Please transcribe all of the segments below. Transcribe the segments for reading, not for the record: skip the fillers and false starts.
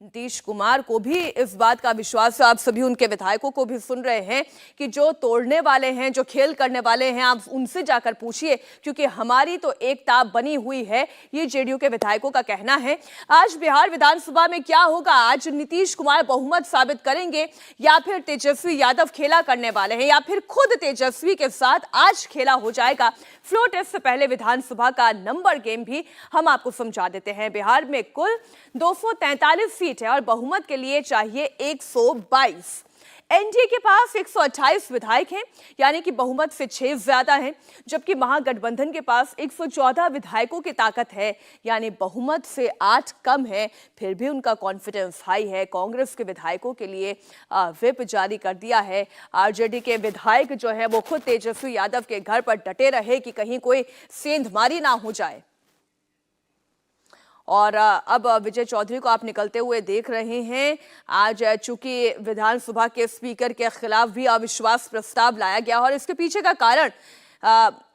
नीतीश कुमार को भी इस बात का विश्वास है, आप सभी उनके विधायकों को भी सुन रहे हैं कि जो तोड़ने वाले हैं, जो खेल करने वाले हैं, आप उनसे जाकर पूछिए, क्योंकि हमारी तो एकता बनी हुई है, ये जेडीयू के विधायकों का कहना है। आज बिहार विधानसभा में क्या होगा? आज नीतीश कुमार बहुमत साबित करेंगे या फिर तेजस्वी यादव खेला करने वाले हैं, या फिर खुद तेजस्वी के साथ आज खेला हो जाएगा? फ्लोर टेस्ट से पहले विधानसभा का नंबर गेम भी हम आपको समझा देते हैं। बिहार में कुल 243 सीट है और बहुमत के लिए चाहिए 122। एनडीए के पास 128 विधायक हैं, यानी कि बहुमत से 6 ज्यादा हैं, जबकि महागठबंधन के पास 114 विधायकों की ताकत है, यानी बहुमत से 8 कम है। फिर भी उनका कॉन्फिडेंस हाई है। कांग्रेस के विधायकों के लिए व्हिप जारी कर दिया है। आरजेडी के विधायक जो है वो खुद तेजस्वी यादव के घर पर डटे रहे कि कहीं कोई सेंधमारी ना हो जाए। और अब विजय चौधरी को आप निकलते हुए देख रहे हैं। आज चूंकि विधानसभा के स्पीकर के खिलाफ भी अविश्वास प्रस्ताव लाया गया और इसके पीछे का कारण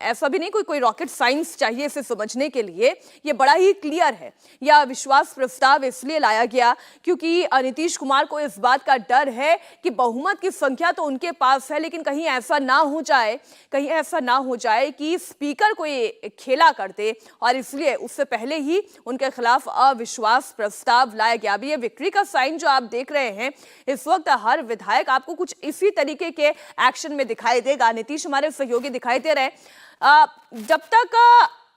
ऐसा भी नहीं कोई रॉकेट साइंस चाहिए इसे समझने के लिए, ये बड़ा ही क्लियर है। यह अविश्वास प्रस्ताव इसलिए लाया गया क्योंकि नीतीश कुमार को इस बात का डर है कि बहुमत की संख्या तो उनके पास है, लेकिन कहीं ऐसा ना हो जाए कि स्पीकर को ये खेला कर दे, और इसलिए उससे पहले ही उनके खिलाफ अविश्वास प्रस्ताव लाया गया। अभी ये विक्ट्री का साइन जो आप देख रहे हैं, इस वक्त हर विधायक आपको कुछ इसी तरीके के एक्शन में दिखाई देगा। नीतीश हमारे सहयोगी दिखाई दे जब तक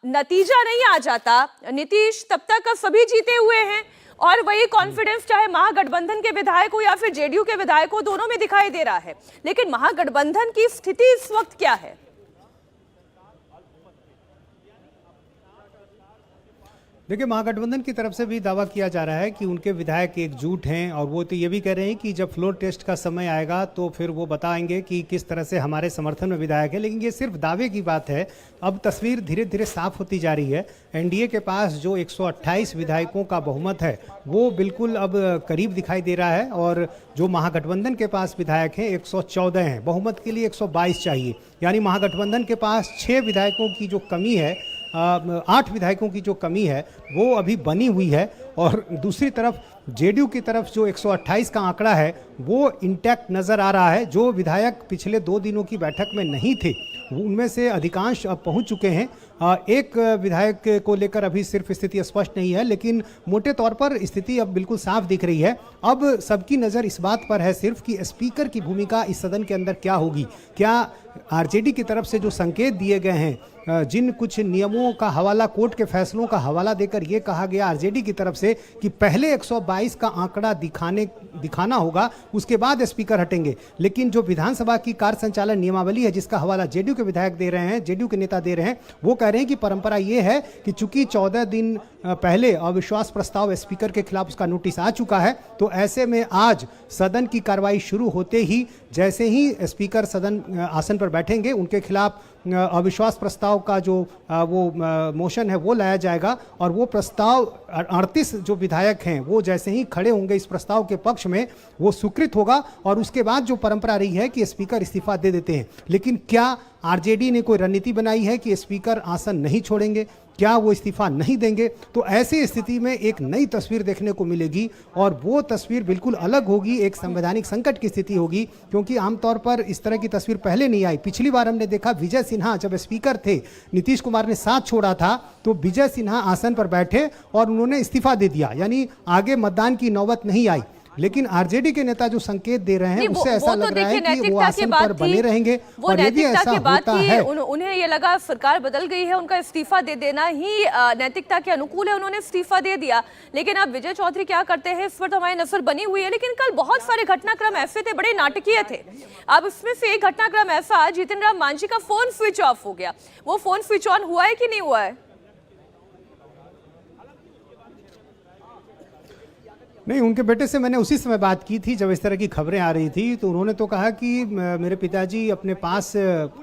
नतीजा नहीं आ जाता नीतीश, तब तक सभी जीते हुए हैं, और वही कॉन्फिडेंस चाहे महागठबंधन के विधायक हो या फिर जेडीयू के विधायक हो, दोनों में दिखाई दे रहा है। लेकिन महागठबंधन की स्थिति इस वक्त क्या है? देखिए, महागठबंधन की तरफ से भी दावा किया जा रहा है कि उनके विधायक एकजुट हैं, और वो तो ये भी कह रहे हैं कि जब फ्लोर टेस्ट का समय आएगा तो फिर वो बताएंगे कि किस तरह से हमारे समर्थन में विधायक है। लेकिन ये सिर्फ दावे की बात है। अब तस्वीर धीरे धीरे साफ होती जा रही है। एनडीए के पास जो 128 विधायकों का बहुमत है वो बिल्कुल अब करीब दिखाई दे रहा है, और जो महागठबंधन के पास विधायक हैं 114 हैं। बहुमत के लिए 122 चाहिए, यानी महागठबंधन के पास 6 विधायकों की जो कमी है, 8 विधायकों की जो कमी है वो अभी बनी हुई है। और दूसरी तरफ जेडीयू की तरफ जो 128 का आंकड़ा है वो इंटैक्ट नज़र आ रहा है। जो विधायक पिछले 2 दिनों की बैठक में नहीं थे उनमें से अधिकांश अब पहुंच चुके हैं। एक विधायक को लेकर अभी सिर्फ स्थिति स्पष्ट नहीं है, लेकिन मोटे तौर पर स्थिति अब बिल्कुल साफ दिख रही है। अब सबकी नज़र इस बात पर है सिर्फ कि स्पीकर की भूमिका इस सदन के अंदर क्या होगी। क्या आरजेडी की तरफ से जो संकेत दिए गए हैं, जिन कुछ नियमों का हवाला, कोर्ट के फैसलों का हवाला देकर ये कहा गया आरजेडी की तरफ से कि पहले 122 का आंकड़ा दिखाना होगा, उसके बाद स्पीकर हटेंगे। लेकिन जो विधानसभा की कार्य संचालन नियमावली है जिसका हवाला जेडीयू के विधायक दे रहे हैं, जेडीयू के नेता दे रहे हैं, वो कह रहे हैं कि परंपरा ये है कि चूंकि 14 दिन पहले अविश्वास प्रस्ताव स्पीकर के खिलाफ उसका नोटिस आ चुका है, तो ऐसे में आज सदन की कार्रवाई शुरू होते ही जैसे ही स्पीकर सदन आसन पर बैठेंगे, उनके खिलाफ अविश्वास प्रस्ताव का जो वो मोशन है वो लाया जाएगा। और वो प्रस्ताव 38 जो विधायक हैं वो जैसे ही खड़े होंगे इस प्रस्ताव के पक्ष में, वो स्वीकृत होगा। और उसके बाद जो परंपरा रही है कि स्पीकर इस्तीफा दे देते हैं। लेकिन क्या आरजेडी ने कोई रणनीति बनाई है कि स्पीकर आसन नहीं छोड़ेंगे? क्या वो इस्तीफा नहीं देंगे? तो ऐसी स्थिति में एक नई तस्वीर देखने को मिलेगी, और वो तस्वीर बिल्कुल अलग होगी, एक संवैधानिक संकट की स्थिति होगी, क्योंकि आमतौर पर इस तरह की तस्वीर पहले नहीं आई। पिछली बार हमने देखा विजय सिन्हा जब स्पीकर थे, नीतीश कुमार ने साथ छोड़ा था, तो विजय सिन्हा आसन पर बैठे और उन्होंने इस्तीफा दे दिया, यानी आगे मतदान की नौबत नहीं आई। लेकिन आरजेडी के नेता जो संकेत दे रहे हैं उससे ऐसा लग रहा है कि वो आसन पर बने रहेंगे। और यदि ऐसा होता है, उन्हें ये लगा सरकार बदल गई है, उनका इस्तीफा दे देना ही नैतिकता के अनुकूल है, उन्होंने इस्तीफा दे दिया। लेकिन अब विजय चौधरी क्या करते हैं इस पर तो हमारी नजर बनी हुई है। लेकिन कल बहुत सारे घटनाक्रम ऐसे थे, बड़े नाटकीय थे। अब इसमें से एक घटनाक्रम ऐसा, जितिन राम मांझी का फोन स्विच ऑफ हो गया। वो फोन स्विच ऑन हुआ है कि नहीं हुआ है? नहीं, उनके बेटे से मैंने उसी समय बात की थी जब इस तरह की खबरें आ रही थी, तो उन्होंने तो कहा कि मेरे पिताजी अपने पास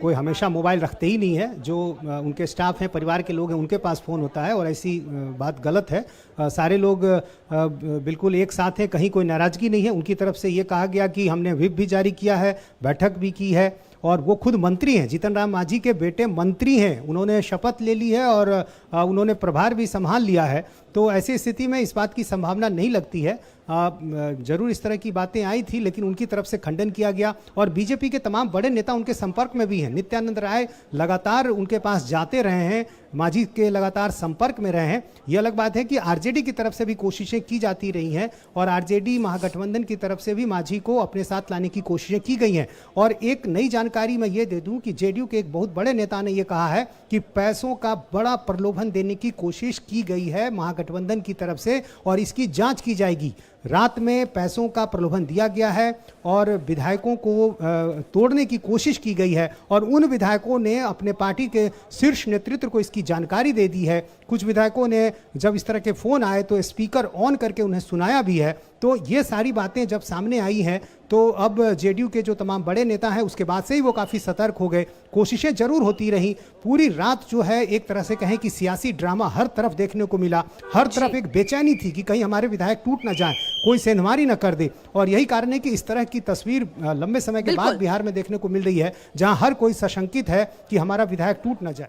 कोई हमेशा मोबाइल रखते ही नहीं है। जो उनके स्टाफ हैं, परिवार के लोग हैं, उनके पास फ़ोन होता है, और ऐसी बात गलत है। सारे लोग बिल्कुल एक साथ हैं, कहीं कोई नाराज़गी नहीं है। उनकी तरफ से ये कहा गया कि हमने व्हिप भी जारी किया है, बैठक भी की है, और वो खुद मंत्री हैं। जीतन राम मांझी के बेटे मंत्री हैं, उन्होंने शपथ ले ली है और उन्होंने प्रभार भी संभाल लिया है। तो ऐसी स्थिति में इस बात की संभावना नहीं लगती है। जरूर इस तरह की बातें आई थी, लेकिन उनकी तरफ से खंडन किया गया और बीजेपी के तमाम बड़े नेता उनके संपर्क में भी हैं। नित्यानंद राय लगातार उनके पास जाते रहे हैं, मांझी के लगातार संपर्क में रहे हैं। यह अलग बात है कि आरजेडी की तरफ से भी कोशिशें की जाती रही हैं और आरजेडी महागठबंधन की तरफ से भी मांझी को अपने साथ लाने की कोशिशें की गई हैं। और एक नई जानकारी मैं ये दे दूं कि जेडीयू के एक बहुत बड़े नेता ने यह कहा है कि पैसों का बड़ा प्रलोभन देने की कोशिश की गई है महागठबंधन की तरफ से और इसकी जांच की जाएगी। रात में पैसों का प्रलोभन दिया गया है और विधायकों को तोड़ने की कोशिश की गई है और उन विधायकों ने अपने पार्टी के शीर्ष नेतृत्व को इसकी जानकारी दे दी है। कुछ विधायकों ने जब इस तरह के फोन आए तो स्पीकर ऑन करके उन्हें सुनाया भी है। तो ये सारी बातें जब सामने आई हैं तो अब जेडीयू के जो तमाम बड़े नेता हैं उसके बाद से ही वो काफ़ी सतर्क हो गए। कोशिशें जरूर होती रही, पूरी रात जो है एक तरह से कहें कि सियासी ड्रामा हर तरफ देखने को मिला। हर तरफ एक बेचैनी थी कि कहीं हमारे विधायक टूट ना जाए, कोई सेंधमारी ना कर दे। और यही कारण है कि इस तरह की तस्वीर लंबे समय के बाद बिहार में देखने को मिल रही है, जहां हर कोई सशंकित है कि हमारा विधायक टूट ना जाए।